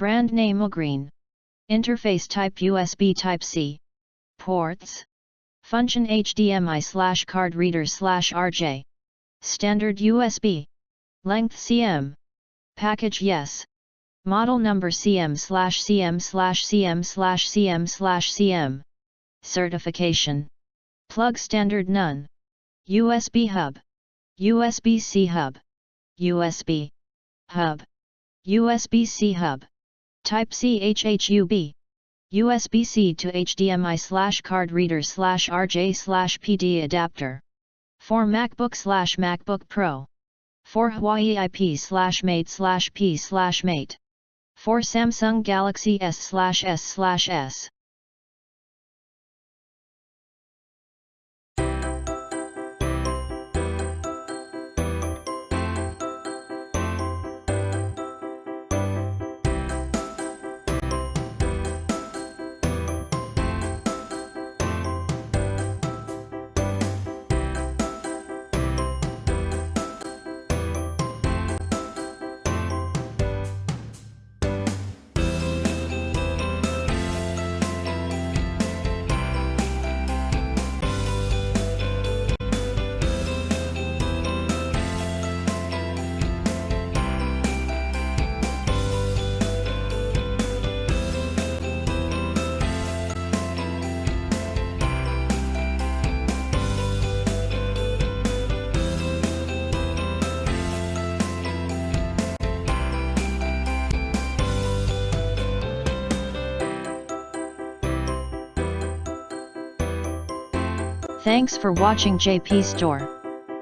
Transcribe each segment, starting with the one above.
Brand name Ugreen. Interface type USB Type-C. Ports. Function HDMI/card reader/RJ. Standard USB. Length cm. Package yes. Model number CM/CM/CM/CM/CM. Certification. Plug standard none. USB hub. USB-C hub. USB hub. USB-C hub. Type C HHUB. USB-C to HDMI/card reader/RJ/PD adapter. For MacBook Pro. For Huawei IP/Mate/P/Mate. For Samsung Galaxy S/S/S. Thanks for watching JP Store.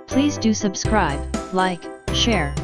Please do subscribe, like, share.